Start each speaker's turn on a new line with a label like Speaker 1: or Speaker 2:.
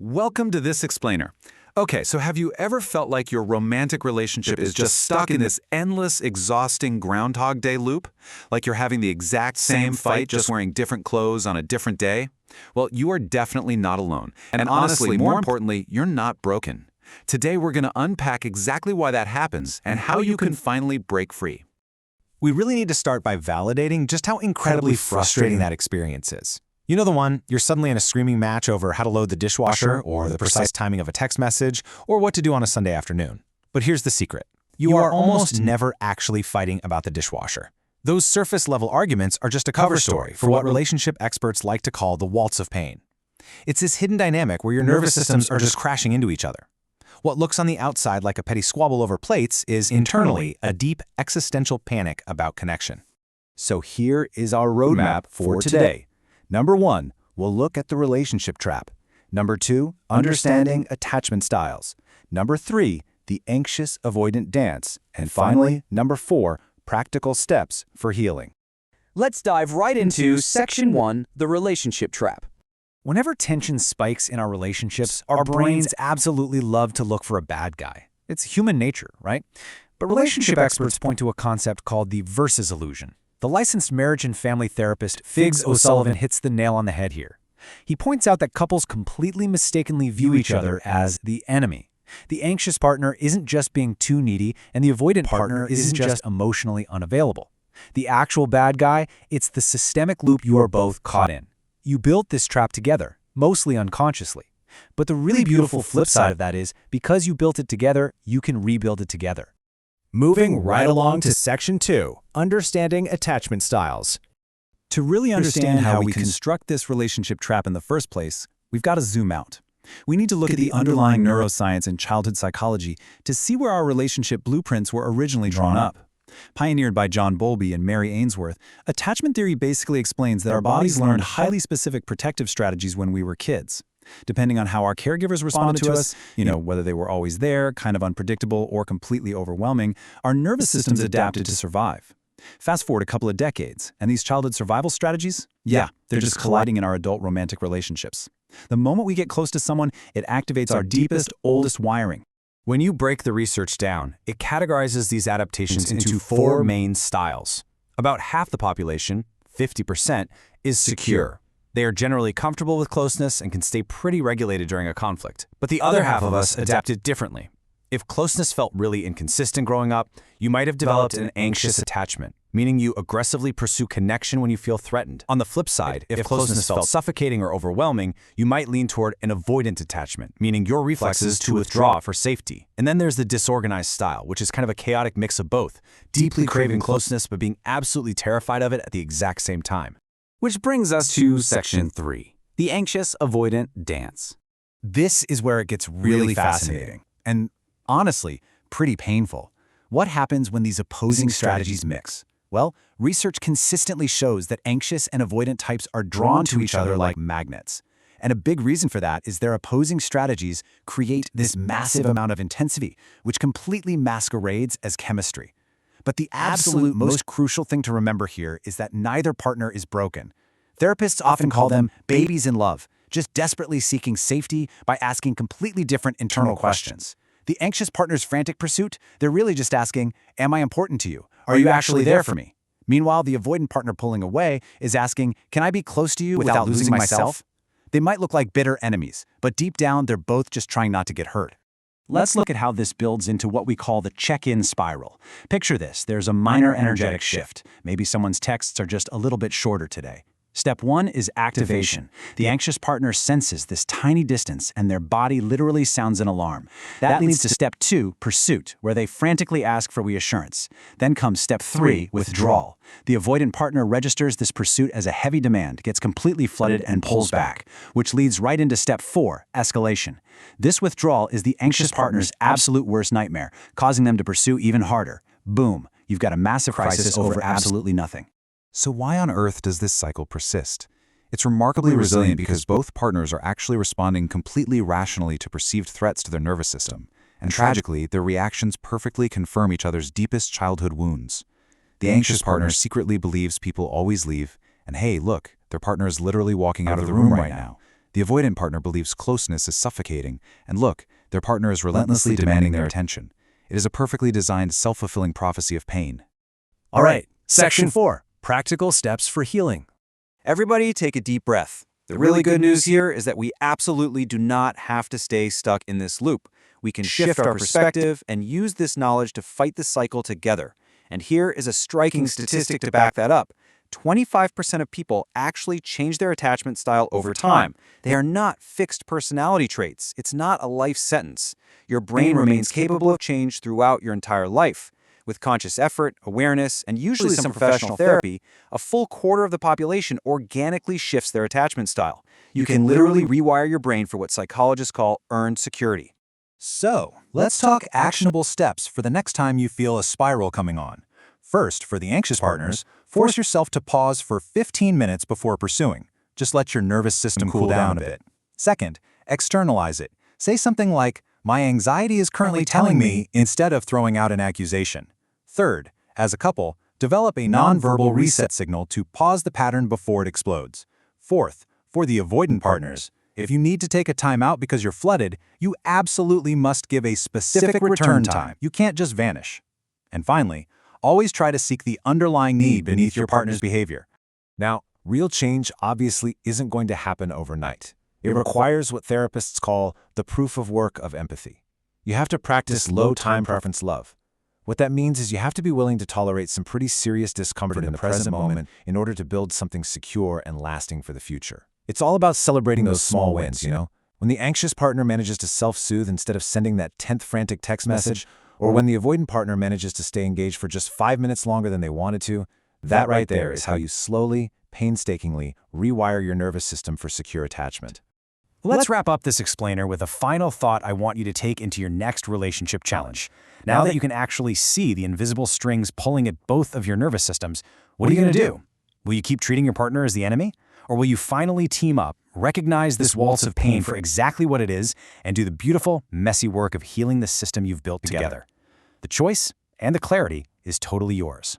Speaker 1: Welcome to This Explainer. Okay, so have you ever felt like your romantic relationship is just stuck in this endless, exhausting Groundhog Day loop? Like you're having the exact same fight, just wearing different clothes on a different day? Well, you are definitely not alone. And honestly, more importantly, you're not broken. Today, we're going to unpack exactly why that happens and how you can finally break free.
Speaker 2: We really need to start by validating just how incredibly frustrating that experience is. You know the one, you're suddenly in a screaming match over how to load the dishwasher, or the precise timing of a text message, or what to do on a Sunday afternoon. But here's the secret. You are almost never actually fighting about the dishwasher. Those surface-level arguments are just a cover story for what relationship experts like to call the waltz of pain. It's this hidden dynamic where your nervous systems are just crashing into each other. What looks on the outside like a petty squabble over plates is internally a deep existential panic about connection.
Speaker 3: So here is our roadmap for today. Number 1, we'll look at the relationship trap. Number 2, understanding attachment styles. Number 3, the anxious avoidant dance. And finally, number 4, practical steps for healing.
Speaker 4: Let's dive right into Section 1, the relationship trap.
Speaker 2: Whenever tension spikes in our relationships, our brains absolutely love to look for a bad guy. It's human nature, right? But relationship experts point to a concept called the versus illusion. The licensed marriage and family therapist Figs O'Sullivan hits the nail on the head here. He points out that couples completely mistakenly view each other as the enemy. The anxious partner isn't just being too needy, and the avoidant partner isn't just emotionally unavailable. The actual bad guy, it's the systemic loop you are both caught in. You built this trap together, mostly unconsciously. But the really beautiful flip side of that is, because you built it together, you can rebuild it together.
Speaker 3: Moving right along to Section 2, understanding attachment styles.
Speaker 1: To really understand how we construct this relationship trap in the first place, we've got to zoom out. We need to look at the underlying neuroscience and childhood psychology to see where our relationship blueprints were originally drawn up. Pioneered by John Bowlby and Mary Ainsworth, attachment theory basically explains that our bodies learned highly specific protective strategies when we were kids. Depending on how our caregivers responded to us, whether they were always there, kind of unpredictable, or completely overwhelming, our nervous systems adapted to survive. Fast forward a couple of decades, and these childhood survival strategies? Yeah, they're just colliding in our adult romantic relationships. The moment we get close to someone, it activates our deepest, oldest wiring.
Speaker 2: When you break the research down, it categorizes these adaptations into 4 main styles. About half the population, 50%, is secure. They are generally comfortable with closeness and can stay pretty regulated during a conflict. But the other half of us adapted differently. If closeness felt really inconsistent growing up, you might have developed an anxious attachment, meaning you aggressively pursue connection when you feel threatened. On the flip side, if closeness felt suffocating or overwhelming, you might lean toward an avoidant attachment, meaning your reflexes to withdraw for safety. And then there's the disorganized style, which is kind of a chaotic mix of both, deeply craving closeness but being absolutely terrified of it at the exact same time.
Speaker 1: Which brings us to Section 3, the anxious avoidant dance.
Speaker 2: This is where it gets really fascinating and, honestly, pretty painful. What happens when these opposing strategies mix? Well, research consistently shows that anxious and avoidant types are drawn to each other like magnets. And a big reason for that is their opposing strategies create this massive amount of intensity, which completely masquerades as chemistry. But the absolute most crucial thing to remember here is that neither partner is broken. Therapists often call them babies in love, just desperately seeking safety by asking completely different internal questions. The anxious partner's frantic pursuit, they're really just asking, am I important to you? Are you actually there for me? Meanwhile, the avoidant partner pulling away is asking, can I be close to you without losing myself? They might look like bitter enemies, but deep down, they're both just trying not to get hurt. Let's look at how this builds into what we call the check-in spiral. Picture this, there's a minor energetic shift. Maybe someone's texts are just a little bit shorter today. Step 1 is activation. The anxious partner senses this tiny distance and their body literally sounds an alarm. That leads to Step 2, pursuit, where they frantically ask for reassurance. Then comes Step 3, withdrawal. The avoidant partner registers this pursuit as a heavy demand, gets completely flooded and pulls back, which leads right into Step 4, escalation. This withdrawal is the anxious partner's absolute worst nightmare, causing them to pursue even harder. Boom, you've got a massive crisis over absolutely nothing.
Speaker 5: So why on earth does this cycle persist? It's remarkably resilient because both partners are actually responding completely rationally to perceived threats to their nervous system. And tragically, their reactions perfectly confirm each other's deepest childhood wounds. The anxious partner secretly believes people always leave, and hey, look, their partner is literally walking out of the room right now. The avoidant partner believes closeness is suffocating, and look, their partner is relentlessly demanding their attention. It is a perfectly designed, self-fulfilling prophecy of pain.
Speaker 3: All right, Section 4, Practical Steps for Healing.
Speaker 4: Everybody take a deep breath. The really good news here is that we absolutely do not have to stay stuck in this loop. We can shift our perspective and use this knowledge to fight the cycle together. And here is a striking statistic to back that up. 25% of people actually change their attachment style over time. They are not fixed personality traits. It's not a life sentence. Your brain remains capable of change throughout your entire life. With conscious effort, awareness, and usually some professional therapy, a full quarter of the population organically shifts their attachment style. You can literally rewire your brain for what psychologists call earned security.
Speaker 3: So, let's talk actionable steps for the next time you feel a spiral coming on. First, for the anxious partners, force yourself to pause for 15 minutes before pursuing. Just let your nervous system cool down a bit. Second, externalize it. Say something like, "My anxiety is currently telling me," instead of throwing out an accusation. Third, as a couple, develop a nonverbal reset signal to pause the pattern before it explodes. Fourth, for the avoidant partners, if you need to take a time out because you're flooded, you absolutely must give a specific return time. You can't just vanish. And finally, always try to seek the underlying need beneath your partner's behavior.
Speaker 2: Now, real change obviously isn't going to happen overnight. It requires what therapists call the proof of work of empathy. You have to practice low-time preference love. What that means is you have to be willing to tolerate some pretty serious discomfort in the present moment in order to build something secure and lasting for the future. It's all about celebrating those small wins, you know? When the anxious partner manages to self-soothe instead of sending that 10th frantic text message, or when the avoidant partner manages to stay engaged for just 5 minutes longer than they wanted to, that right there is how you slowly, painstakingly rewire your nervous system for secure attachment.
Speaker 1: Let's wrap up this explainer with a final thought I want you to take into your next relationship challenge. Now that you can actually see the invisible strings pulling at both of your nervous systems, what are you going to do? Will you keep treating your partner as the enemy? Or will you finally team up, recognize this waltz of pain for exactly what it is, and do the beautiful, messy work of healing the system you've built together? The choice and the clarity is totally yours.